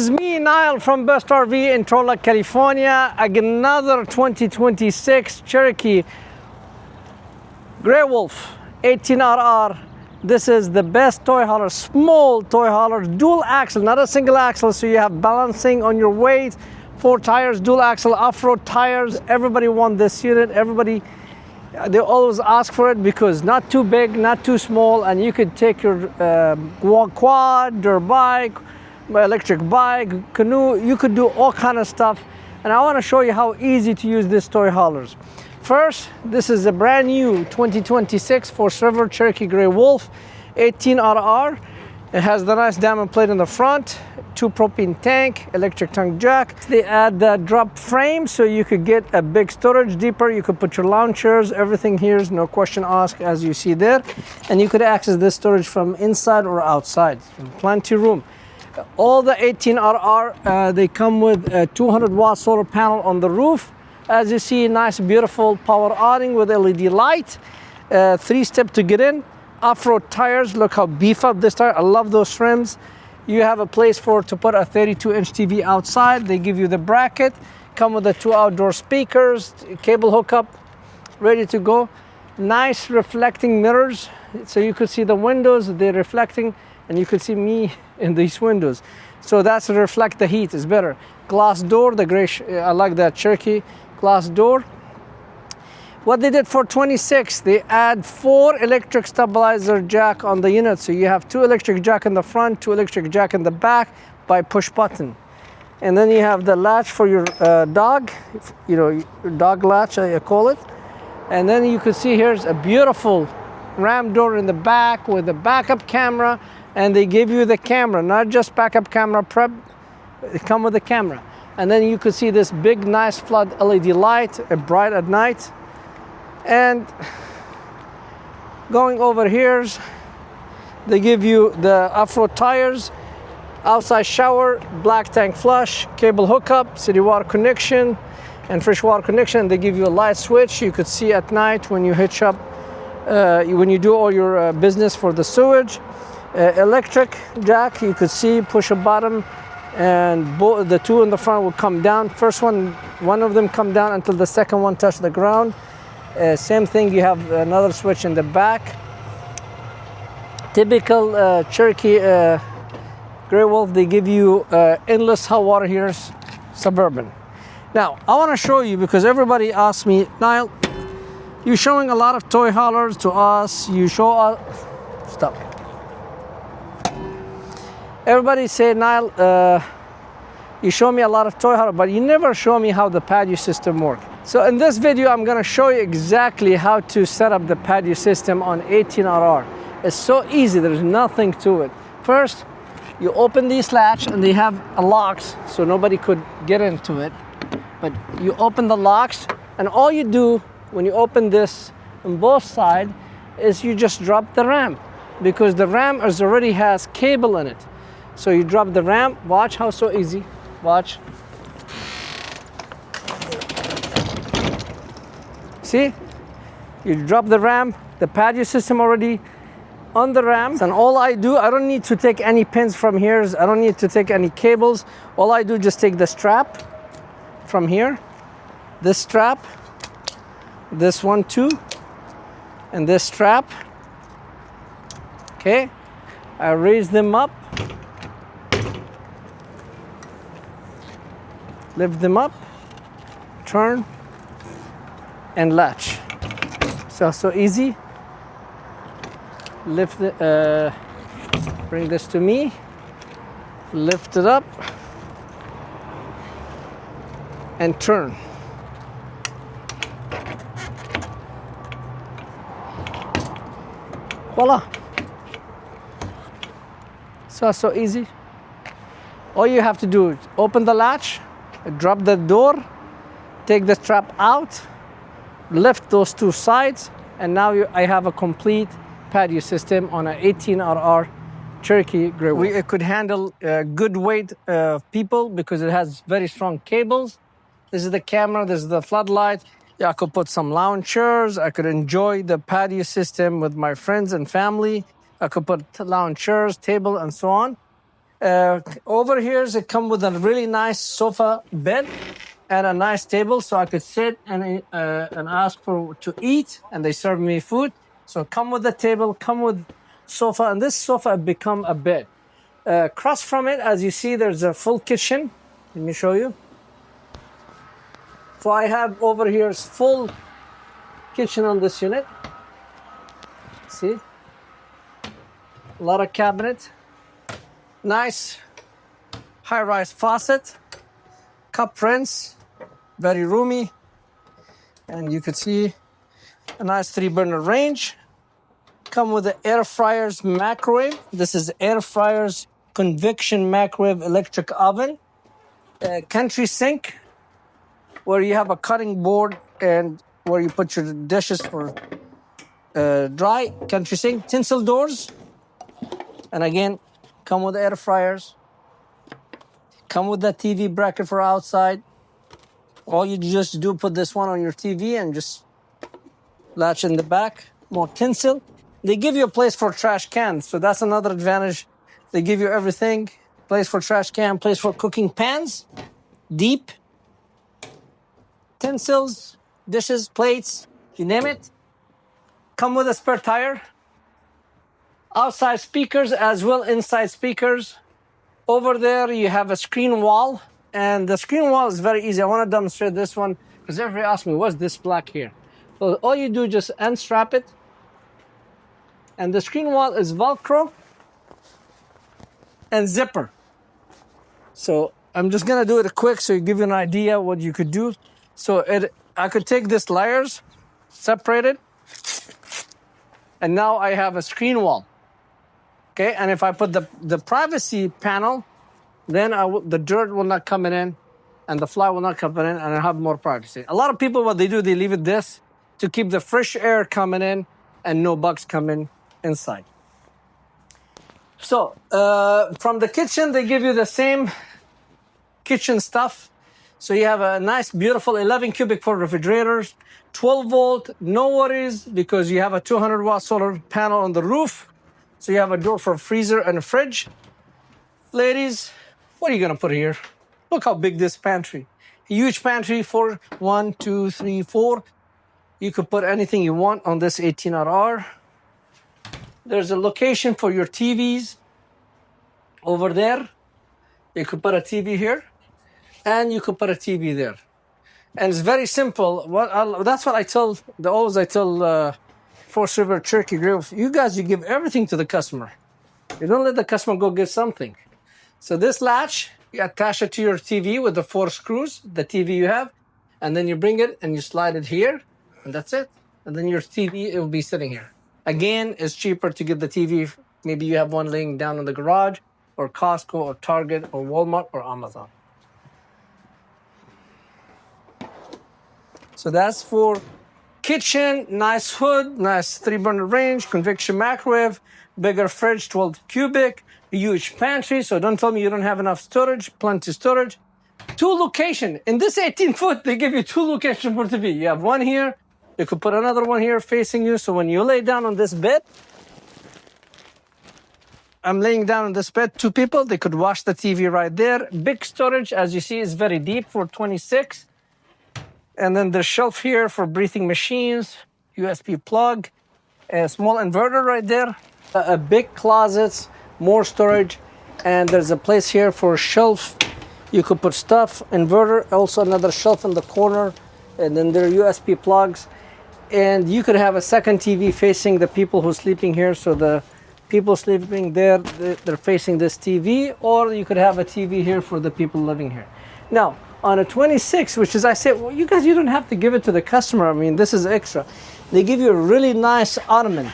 This is me, Niall, from Best RV in Trolla, California. Another 2026 Cherokee Grey Wolf 18RR. This is the best toy hauler, small toy hauler, dual axle, not a single axle, so you have balancing on your weight. 4 tires, dual axle, off-road tires. Everybody wants this unit. They always ask for it because not too big, not too small, and you could take your quad, dirt bike, electric bike, canoe. You could do all kind of stuff. And I want to show you how easy to use this toy haulers. First, this is a brand new 2026 Forest River Cherokee Grey Wolf 18RR. It has the nice diamond plate in the front, 2 propane tank, electric tank jack. They add the drop frame so you could get a big storage deeper. You could put your lounge chairs, everything here is no question asked, as you see there. And you could access this storage from inside or outside. Plenty room. All the 18RR, they come with a 200-watt solar panel on the roof. As you see, nice, beautiful power awning with LED light. 3-step to get in. Off-road tires, look how beef up this tire. I love those rims. You have a place to put a 32-inch TV outside. They give you the bracket. Come with the 2 outdoor speakers, cable hookup, ready to go. Nice reflecting mirrors, so you could see the windows, they're reflecting, and you could see me in these windows. So that's to reflect the heat, is better. Glass door, the gray, I like that Cherokee glass door. What they did for 26, they add 4 electric stabilizer jack on the unit. So you have 2 electric jack in the front, 2 electric jack in the back by push button. And then you have the latch for your dog, your dog latch, I call it. And then you can see here's a beautiful ram door in the back with a backup camera. And they give you the camera, not just backup camera prep, they come with the camera. And then you could see this big, nice flood LED light, bright at night. And going over here, they give you the off-road tires, outside shower, black tank flush, cable hookup, city water connection, and fresh water connection. They give you a light switch you could see at night when you hitch up, when you do all your business for the sewage. Electric jack, you could see, push a button, and the 2 in the front will come down. First one of them come down until the second one touch the ground. Same thing, you have another switch in the back. Typical Cherokee Grey Wolf, they give you endless hot water here, Suburban. Now, I want to show you, because everybody asks me, Niall, you're showing a lot of toy haulers to us. You show us, stop. Everybody say, Niall, you show me a lot of toy hauler, but you never show me how the patio system works. So in this video, I'm gonna show you exactly how to set up the patio system on 18RR. It's so easy, there's nothing to it. First, you open these latch and they have a locks, so nobody could get into it. But you open the locks, and all you do when you open this on both sides is you just drop the ram, because the ram already has cable in it. So you drop the ram, watch how so easy, watch. See, you drop the ram, the patio system already on the ram. And all I do, I don't need to take any pins from here. I don't need to take any cables. All I do, just take the strap from here, this strap, this one too, and this strap. Okay, I raise them up, lift them up, turn, and latch. So easy. Lift the, bring this to me, lift it up, and turn. Voila. So easy. All you have to do is open the latch, drop the door, take the strap out, lift those 2 sides, and now I have a complete patio system on an 18RR Cherokee Grey Wolf. It could handle good weight people because it has very strong cables. This is the camera, this is the floodlight. Yeah, I could put some lounge chairs. I could enjoy the patio system with my friends and family. I could put lounge chairs, table, and so on. Over here, it come with a really nice sofa bed and a nice table, so I could sit and ask for to eat, and they serve me food. So come with the table, come with sofa, and this sofa become a bed. Across from it, as you see, there's a full kitchen. Let me show you. So I have over here full kitchen on this unit. See, a lot of cabinet, nice high-rise faucet, cup rinse, very roomy, and you could see a nice 3-burner range. Come with the air fryer's microwave. This is air fryer's convection microwave electric oven. Country sink, where you have a cutting board and where you put your dishes for dry. Country sink, tinsel doors, and again, come with air fryers. Come with the TV bracket for outside. All you just do, put this one on your TV and just latch in the back. More tinsel. They give you a place for trash cans, so that's another advantage. They give you everything. Place for trash can, place for cooking pans, deep, tinsels, dishes, plates, you name it. Come with a spare tire. Outside speakers as well, inside speakers. Over there you have a screen wall, and the screen wall is very easy. I want to demonstrate this one because everybody asks me, what's this black here? So all you do, just unstrap it, and the screen wall is Velcro and zipper. So I'm just gonna do it quick so you give you an idea what you could do. So I could take this layers, separate it, and now I have a screen wall. Okay, and if I put the privacy panel, then the dirt will not come in, and the fly will not come in, and I have more privacy. A lot of people, what they do, they leave it this to keep the fresh air coming in and no bugs coming inside. So from the kitchen, they give you the same kitchen stuff. So you have a nice, beautiful 11 cubic foot refrigerators, 12 volt, no worries, because you have a 200 watt solar panel on the roof. So you have a door for a freezer and a fridge. Ladies, what are you gonna put here? Look how big this pantry. Huge pantry for 1, 2, 3, 4. You could put anything you want on this 18RR. There's a location for your TVs over there. You could put a TV here, and you could put a TV there. And it's very simple. That's what I tell Forest River, Cherokee Grove. You guys, you give everything to the customer. You don't let the customer go get something. So this latch, you attach it to your TV with the 4 screws, the TV you have, and then you bring it and you slide it here, and that's it. And then your TV, it will be sitting here. Again, it's cheaper to get the TV. Maybe you have one laying down in the garage, or Costco, or Target, or Walmart, or Amazon. So that's for kitchen, nice hood, nice 3-burner range, convection microwave, bigger fridge, 12 cubic, huge pantry. So don't tell me you don't have enough storage, plenty storage. 2 location. In this 18 foot, they give you 2 locations for TV. You have one here. You could put another one here facing you. So when you lay down on this bed, I'm laying down on this bed, 2 people, they could watch the TV right there. Big storage, as you see, is very deep for 26. And then the shelf here for breathing machines, USB plug, a small inverter right there, a big closet, more storage, and there's a place here for a shelf. You could put stuff, inverter, also another shelf in the corner, and then there are USB plugs. And you could have a second TV facing the people who are sleeping here, so the people sleeping there, they're facing this TV, or you could have a TV here for the people living here. Now, on a 26, which is, I said, well, you guys, you don't have to give it to the customer. I mean, this is extra. They give you a really nice ottoman.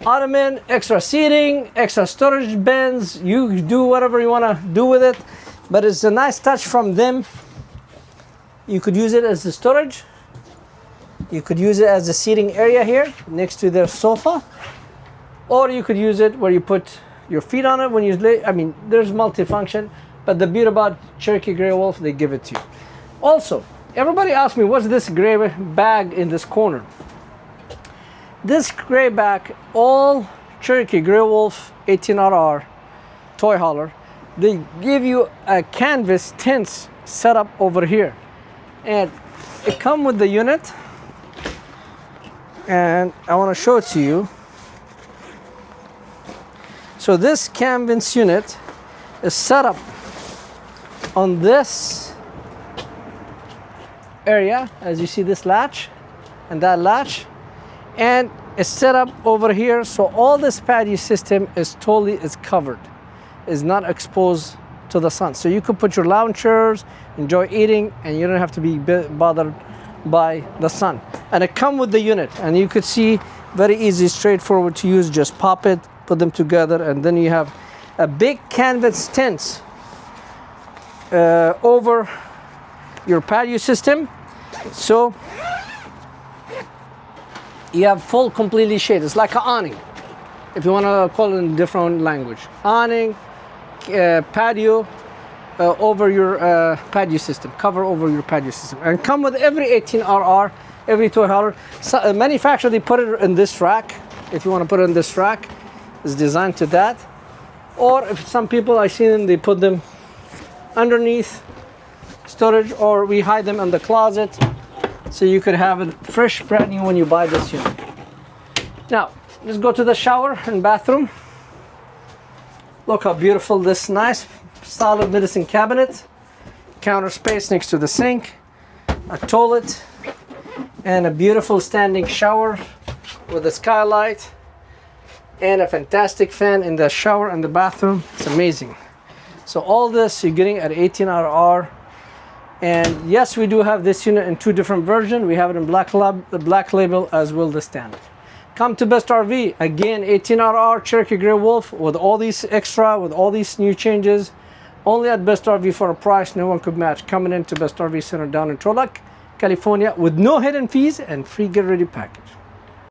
Ottoman, extra seating, extra storage bins. You do whatever you want to do with it, but it's a nice touch from them. You could use it as the storage. You could use it as a seating area here next to their sofa, or you could use it where you put your feet on it when you lay. I mean, there's multifunction. But the beauty about Cherokee Grey Wolf, they give it to you. Also, everybody asks me, what's this gray bag in this corner? This gray bag, all Cherokee Grey Wolf 18RR toy hauler, they give you a canvas tents set up over here, and it comes with the unit, and I want to show it to you. So this canvas unit is set up on this area, as you see this latch and that latch, and it's set up over here, so all this patio system is totally covered, is not exposed to the sun. So you could put your lounge chairs, enjoy eating, and you don't have to be bothered by the sun. And it comes with the unit, and you could see very easy, straightforward to use. Just pop it, put them together, and then you have a big canvas tent over your patio system. So you have full completely shade. It's like an awning, if you want to call it in a different language. Awning, patio over your patio system, cover over your patio system, and come with every 18RR, every $12. So, manufacturer, they put it in this rack. If you want to put it in this rack, it's designed to that. Or if some people, I see them, they put them underneath storage, or we hide them in the closet, so you could have it fresh, brand new when you buy this unit. Now let's go to the shower and bathroom. Look how beautiful this nice solid medicine cabinet, counter space next to the sink, a toilet, and a beautiful standing shower with a skylight, and a fantastic fan in the shower and the bathroom. It's amazing. So all this you're getting at 18RR. And yes, we do have this unit in two different versions. We have it in the black label as well the standard. Come to Best RV. Again, 18RR Cherokee Grey Wolf with all these extra, with all these new changes. Only at Best RV for a price no one could match. Coming into Best RV Center down in Turlock, California, with no hidden fees and free get ready package.